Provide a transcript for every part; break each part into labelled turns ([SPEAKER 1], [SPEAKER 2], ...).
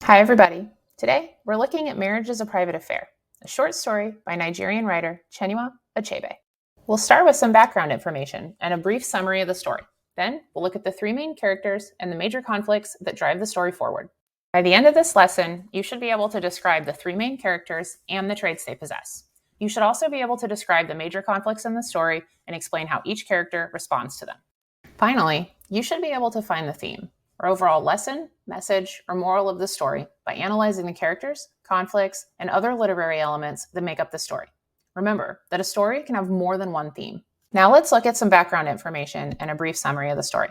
[SPEAKER 1] Hi, everybody. Today, we're looking at Marriage as a Private Affair, a short story by Nigerian writer Chinua Achebe. We'll start with some background information and a brief summary of the story. Then, we'll look at the three main characters and the major conflicts that drive the story forward. By the end of this lesson, you should be able to describe the three main characters and the traits they possess. You should also be able to describe the major conflicts in the story and explain how each character responds to them. Finally, you should be able to find the theme, or overall lesson, message, or moral of the story by analyzing the characters, conflicts, and other literary elements that make up the story. Remember that a story can have more than one theme. Now let's look at some background information and a brief summary of the story.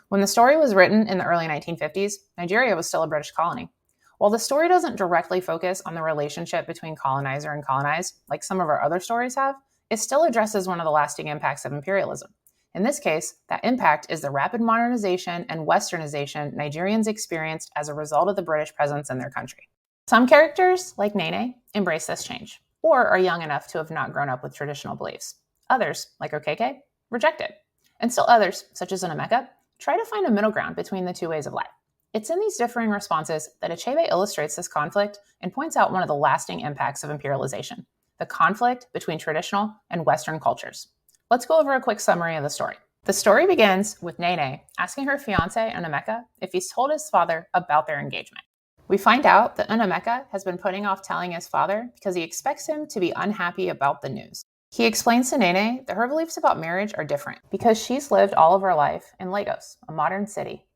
[SPEAKER 1] When the story was written in the early 1950s, Nigeria was still a British colony. While the story doesn't directly focus on the relationship between colonizer and colonized, like some of our other stories have, it still addresses one of the lasting impacts of imperialism. In this case, that impact is the rapid modernization and westernization Nigerians experienced as a result of the British presence in their country. Some characters, like Nene, embrace this change, or are young enough to have not grown up with traditional beliefs. Others, like Okeke, reject it. And still others, such as Nnemeka, try to find a middle ground between the two ways of life. It's in these differing responses that Achebe illustrates this conflict and points out one of the lasting impacts of imperialization, the conflict between traditional and Western cultures. Let's go over a quick summary of the story. The story begins with Nene asking her fiancé, Nnemeka, if he's told his father about their engagement. We find out that Nnemeka has been putting off telling his father because he expects him to be unhappy about the news. He explains to Nene that her beliefs about marriage are different because she's lived all of her life in Lagos, a modern city.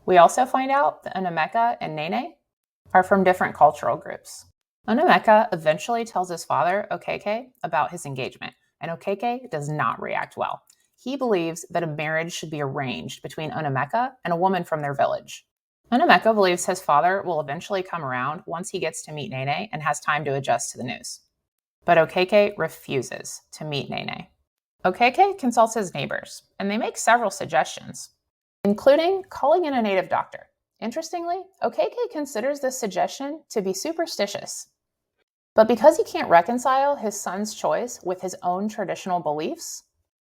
[SPEAKER 1] We also find out that Nnemeka and Nene are from different cultural groups. Nnemeka eventually tells his father, Okeke, about his engagement, and Okeke does not react well. He believes that a marriage should be arranged between Nnemeka and a woman from their village. Nnemeka believes his father will eventually come around once he gets to meet Nene and has time to adjust to the news. But Okeke refuses to meet Nene. Okeke consults his neighbors, and they make several suggestions, including calling in a native doctor. Interestingly, Okeke considers this suggestion to be superstitious. But because he can't reconcile his son's choice with his own traditional beliefs,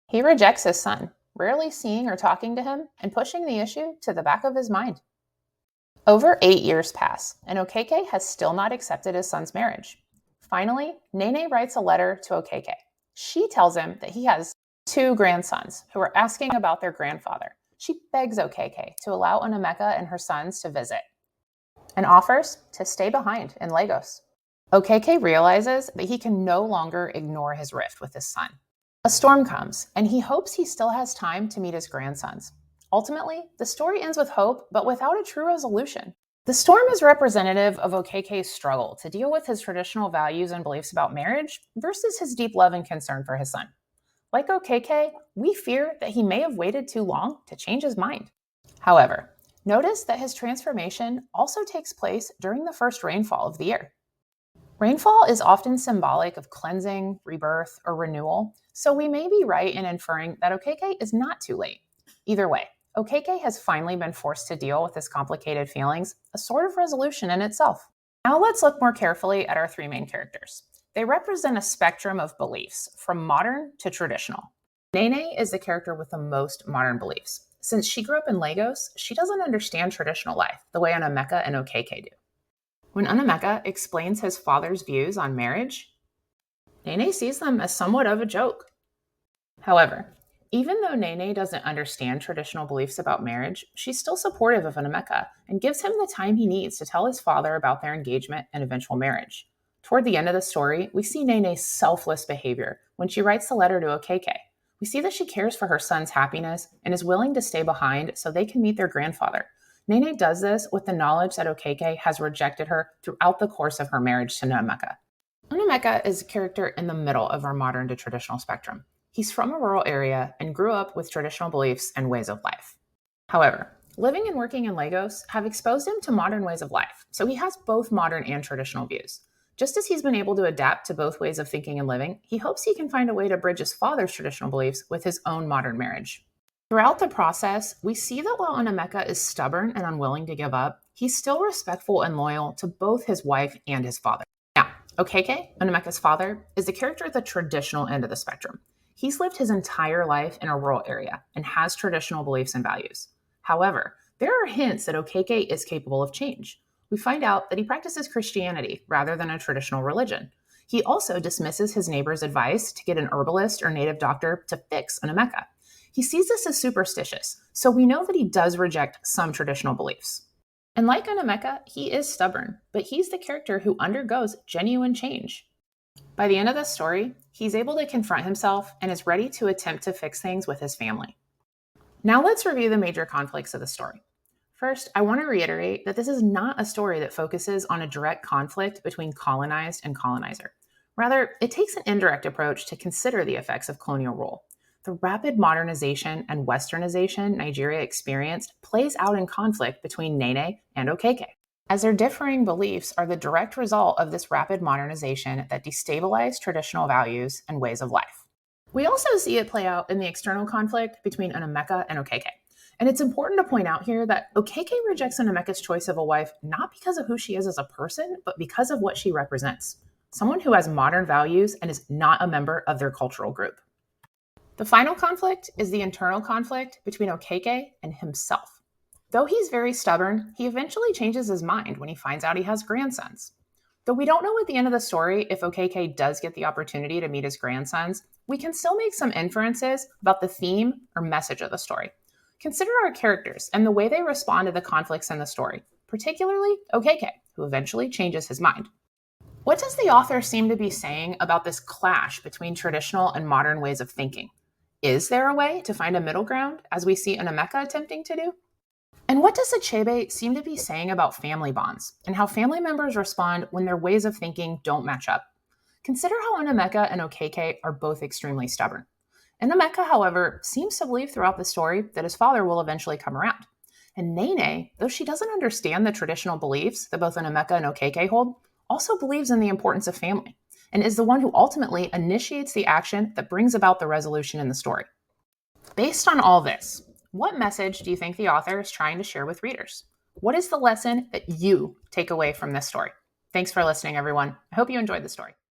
[SPEAKER 1] he rejects his son, rarely seeing or talking to him and pushing the issue to the back of his mind. Over 8 years pass, and Okeke has still not accepted his son's marriage. Finally, Nene writes a letter to Okeke. She tells him that he has 2 grandsons who are asking about their grandfather. She begs Okeke to allow Nnemeka and her sons to visit and offers to stay behind in Lagos. Okeke realizes that he can no longer ignore his rift with his son. A storm comes, and he hopes he still has time to meet his grandsons. Ultimately, the story ends with hope, but without a true resolution. The storm is representative of Okeke's struggle to deal with his traditional values and beliefs about marriage versus his deep love and concern for his son. Like Okeke, we fear that he may have waited too long to change his mind. However, notice that his transformation also takes place during the first rainfall of the year. Rainfall is often symbolic of cleansing, rebirth, or renewal, so we may be right in inferring that Okeke is not too late. Either way, Okeke has finally been forced to deal with his complicated feelings, a sort of resolution in itself. Now let's look more carefully at our 3 main characters. They represent a spectrum of beliefs, from modern to traditional. Nene is the character with the most modern beliefs. Since she grew up in Lagos, she doesn't understand traditional life the way Nnemeka and Okeke do. When Nnemeka explains his father's views on marriage, Nene sees them as somewhat of a joke. However, even though Nene doesn't understand traditional beliefs about marriage, she's still supportive of Nnemeka and gives him the time he needs to tell his father about their engagement and eventual marriage. Toward the end of the story, we see Nene's selfless behavior when she writes the letter to Okeke. We see that she cares for her son's happiness and is willing to stay behind so they can meet their grandfather. Nene does this with the knowledge that Okeke has rejected her throughout the course of her marriage to Nnemeka. Nnemeka is a character in the middle of our modern to traditional spectrum. He's from a rural area and grew up with traditional beliefs and ways of life. However, living and working in Lagos have exposed him to modern ways of life, so he has both modern and traditional views. Just as he's been able to adapt to both ways of thinking and living, he hopes he can find a way to bridge his father's traditional beliefs with his own modern marriage. Throughout the process, we see that while Nnemeka is stubborn and unwilling to give up, he's still respectful and loyal to both his wife and his father. Now, Okeke, Nnemeka's father, is the character at the traditional end of the spectrum. He's lived his entire life in a rural area and has traditional beliefs and values. However, there are hints that Okeke is capable of change. We find out that he practices Christianity rather than a traditional religion. He also dismisses his neighbor's advice to get an herbalist or native doctor to fix an Emeka. He sees this as superstitious, so we know that he does reject some traditional beliefs. And like an Emeka, he is stubborn, but he's the character who undergoes genuine change. By the end of the story, he's able to confront himself and is ready to attempt to fix things with his family. Now let's review the major conflicts of the story. First, I want to reiterate that this is not a story that focuses on a direct conflict between colonized and colonizer. Rather, it takes an indirect approach to consider the effects of colonial rule. The rapid modernization and westernization Nigeria experienced plays out in conflict between Nene and Okeke, as their differing beliefs are the direct result of this rapid modernization that destabilized traditional values and ways of life. We also see it play out in the external conflict between an Emeka and Okeke. And it's important to point out here that Okeke rejects an Emeka's choice of a wife not because of who she is as a person, but because of what she represents. Someone who has modern values and is not a member of their cultural group. The final conflict is the internal conflict between Okeke and himself. Though he's very stubborn, he eventually changes his mind when he finds out he has grandsons. Though we don't know at the end of the story if Okeke does get the opportunity to meet his grandsons, we can still make some inferences about the theme or message of the story. Consider our characters and the way they respond to the conflicts in the story, particularly Okeke, who eventually changes his mind. What does the author seem to be saying about this clash between traditional and modern ways of thinking? Is there a way to find a middle ground, as we see an Emeka attempting to do? And what does Achebe seem to be saying about family bonds and how family members respond when their ways of thinking don't match up? Consider how Emeka and Okeke are both extremely stubborn. And Emeka, however, seems to believe throughout the story that his father will eventually come around. And Nene, though she doesn't understand the traditional beliefs that both an Emeka and Okeke hold, also believes in the importance of family and is the one who ultimately initiates the action that brings about the resolution in the story. Based on all this, what message do you think the author is trying to share with readers? What is the lesson that you take away from this story? Thanks for listening, everyone. I hope you enjoyed the story.